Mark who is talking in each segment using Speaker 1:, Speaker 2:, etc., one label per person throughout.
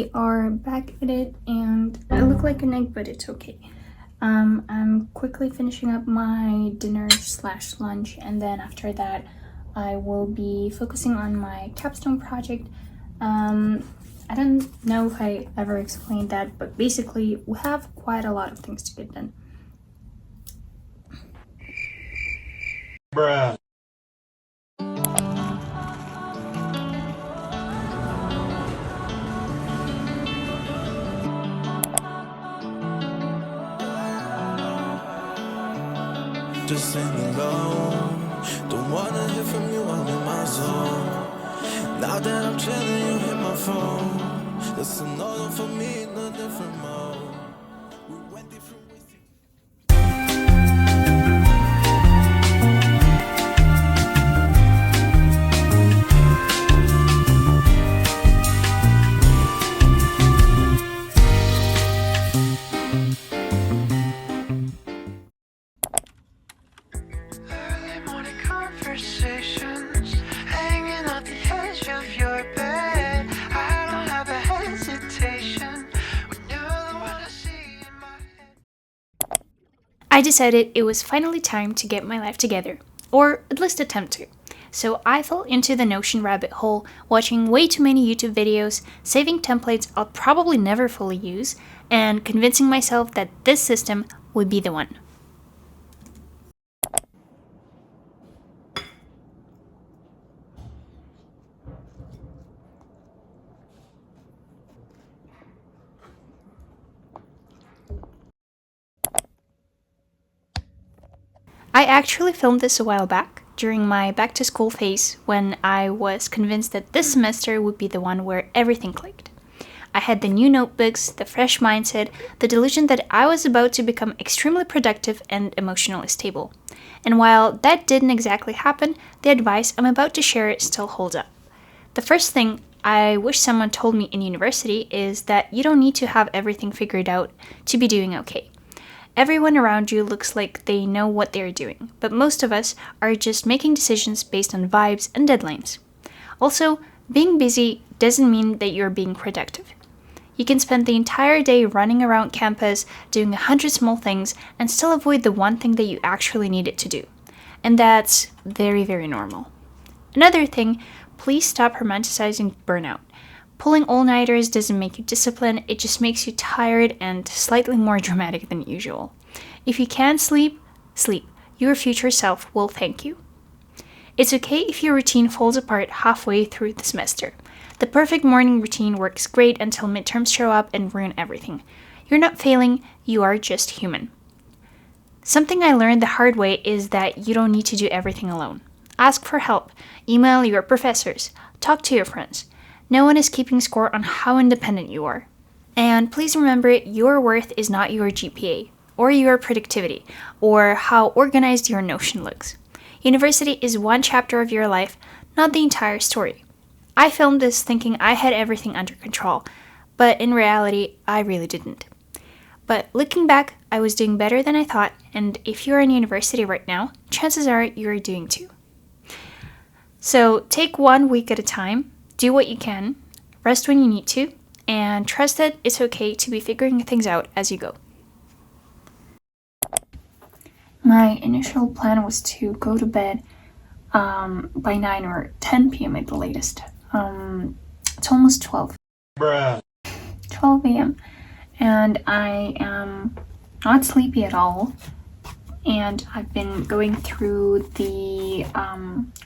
Speaker 1: we are back at it, and I look like an egg, but it's okay. I'm quickly finishing up my dinner/lunch, and then after that I will be focusing on my capstone project. I don't know if I ever explained that, but basically we have quite a lot of things to get done.
Speaker 2: Bruh.
Speaker 3: Just sing alone. Don't wanna hear from you, I'm in my zone. Now that I'm chilling, you hit my phone. That's another for me in a different mode. We went different ways.
Speaker 4: Early morning conversations, hanging on the edge of your bed. I don't have a hesitation when you're the one I see in my head.
Speaker 1: I decided it was finally time to get my life together, or at least attempt to. So I fell into the Notion rabbit hole, watching way too many YouTube videos, saving templates I'll probably never fully use, and convincing myself that this system would be the one. I actually filmed this a while back, during my back to school phase, when I was convinced that this semester would be the one where everything clicked. I had the new notebooks, the fresh mindset, the delusion that I was about to become extremely productive and emotionally stable. And while that didn't exactly happen, the advice I'm about to share still holds up. The first thing I wish someone told me in university is that you don't need to have everything figured out to be doing okay. Everyone around you looks like they know what they're doing, but most of us are just making decisions based on vibes and deadlines. Also, being busy doesn't mean that you're being productive. You can spend the entire day running around campus, doing 100 small things, and still avoid the one thing that you actually needed to do. And that's very, very normal. Another thing, please stop romanticizing burnout. Pulling all-nighters doesn't make you disciplined, it just makes you tired and slightly more dramatic than usual. If you can't sleep, sleep. Your future self will thank you. It's okay if your routine falls apart halfway through the semester. The perfect morning routine works great until midterms show up and ruin everything. You're not failing, you are just human. Something I learned the hard way is that you don't need to do everything alone. Ask for help, email your professors, talk to your friends. No one is keeping score on how independent you are. And please remember, your worth is not your GPA, or your productivity, or how organized your Notion looks. University is one chapter of your life, not the entire story. I filmed this thinking I had everything under control, but in reality, I really didn't. But looking back, I was doing better than I thought, and if you're in university right now, chances are you're doing too. So take 1 week at a time. Do what you can, rest when you need to, and trust that it's okay to be figuring things out as you go. My initial plan was to go to bed by 9 or 10 p.m. at the latest. It's almost 12.
Speaker 2: Bruh.
Speaker 1: 12 a.m. and I am not sleepy at all. And I've been going through the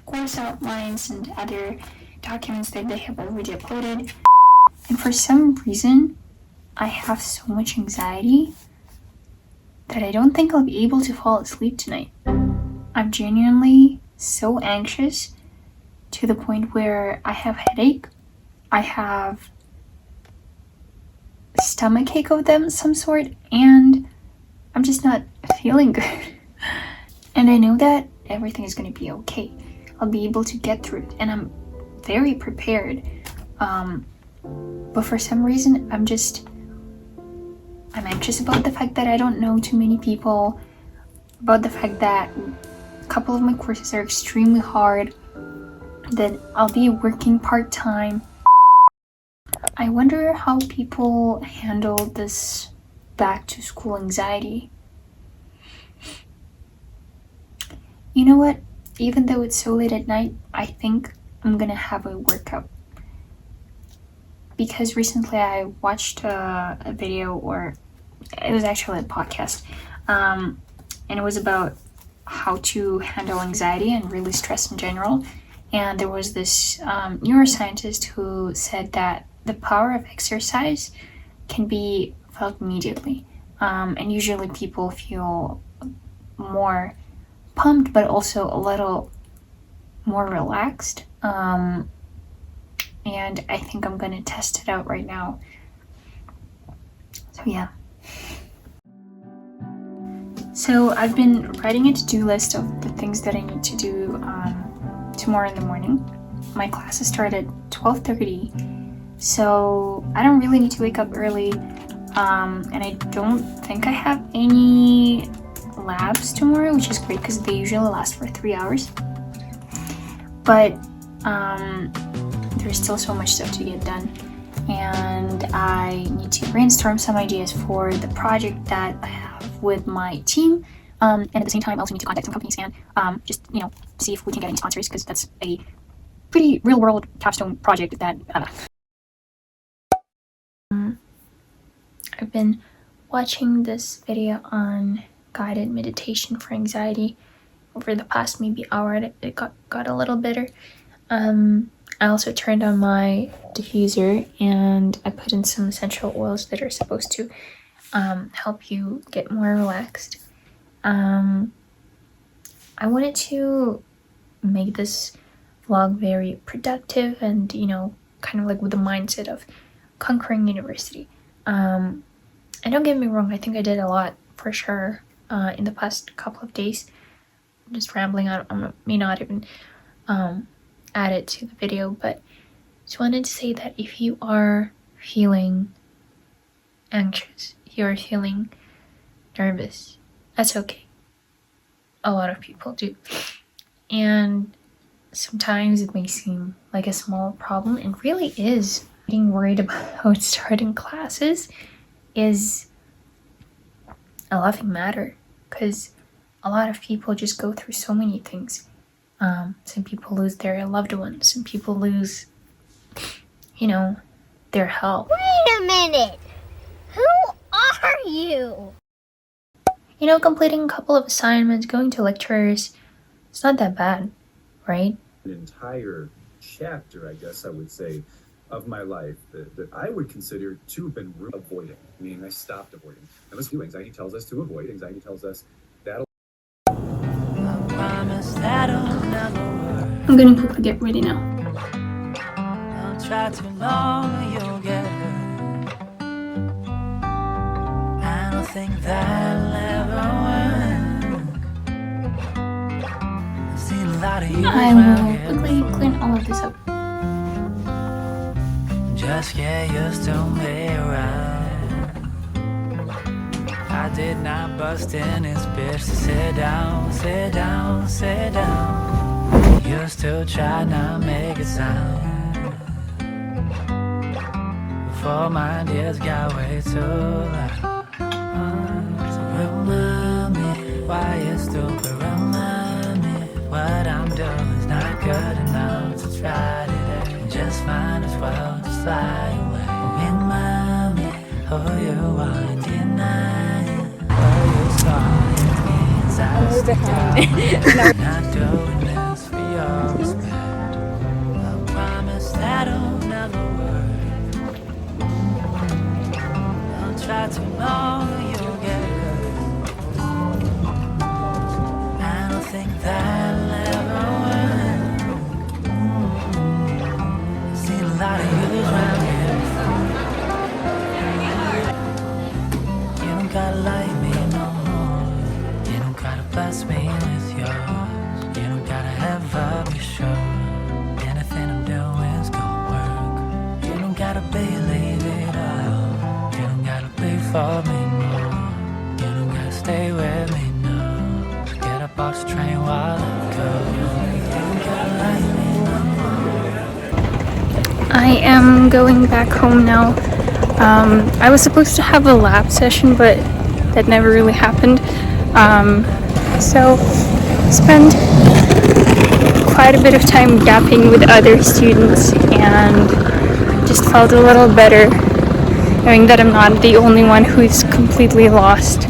Speaker 1: course outlines and other documents that they have already uploaded. And for some reason, I have so much anxiety that I don't think I'll be able to fall asleep tonight. I'm genuinely so anxious to the point where I have headache, I have stomachache of some sort, and I'm just not feeling good. And I know that everything is going to be okay. I'll be able to get through it, and I'm very prepared. But for some reason, I'm anxious about the fact that I don't know too many people, about the fact that a couple of my courses are extremely hard, that I'll be working part-time. I wonder how people handle this back to school anxiety. You know what? Even though it's so late at night, I think I'm gonna have a workout. Because recently I watched a video, or it was actually a podcast, and it was about how to handle anxiety and really stress in general. And there was this neuroscientist who said that the power of exercise can be felt immediately. And usually people feel more pumped, but also a little more relaxed. And I think I'm gonna test it out right now. So yeah. So I've been writing a to-do list of the things that I need to do tomorrow in the morning. My classes start at 12:30, so I don't really need to wake up early, and I don't think I have any labs tomorrow, which is great because they usually last for 3 hours. But there's still so much stuff to get done, and I need to brainstorm some ideas for the project that I have with my team. And at the same time, I also need to contact some companies and just see if we can get any sponsors, because that's a pretty real-world capstone project that I've been watching this video on guided meditation for anxiety over the past maybe hour. It got a little better. I also turned on my diffuser and I put in some essential oils that are supposed to help you get more relaxed. I wanted to make this vlog very productive and, kind of like with the mindset of conquering university. And don't get me wrong, I think I did a lot for sure in the past couple of days. Just rambling out, I may not even add it to the video, but just wanted to say that if you are feeling anxious, you are feeling nervous, that's okay. A lot of people do. And sometimes it may seem like a small problem, and really is. Being worried about starting classes is a laughing matter, because a lot of people just go through so many things. Some people lose their loved ones, some people lose, their health.
Speaker 2: Wait a minute! Who are you?
Speaker 1: Completing a couple of assignments, going to lectures, it's not that bad, right?
Speaker 5: An entire chapter, I guess I would say, of my life that I would consider to have been avoiding, meaning I stopped avoiding. And let's do anxiety tells us to avoid. Anxiety tells us that'll.
Speaker 1: I'm gonna quickly get ready now.
Speaker 6: Don't try too long, you'll get hurt. I don't think that'll ever work. I've seen a lot of you.
Speaker 1: I will quickly clean all of this up.
Speaker 6: Just get used to me around. I did not bust in his bitch to sit down, sit down, sit down. Used to try not make it sound. Before my ideas got way too loud. So remind me why you stupid. Remind me what I'm doing is not good enough to try today. Just might as well just fly away. Remind me who you are and deny it. Where you saw your inside of the not doing this for your respect. I promise that I'll never work. Don't try too long, you'll get hurt. I don't think that'll ever work. I've seen a lot of you around here. You don't gotta like me no more. You don't gotta bless me with yours. You don't gotta ever be sure anything I'm doing is gonna work. You don't gotta believe it all. You don't gotta be for me more. You don't gotta stay with me no. Get up off the train while I go. You don't gotta like me no more.
Speaker 1: I am going back home now. I was supposed to have a lab session, but that never really happened. So spent quite a bit of time yapping with other students and just felt a little better knowing that I'm not the only one who's completely lost.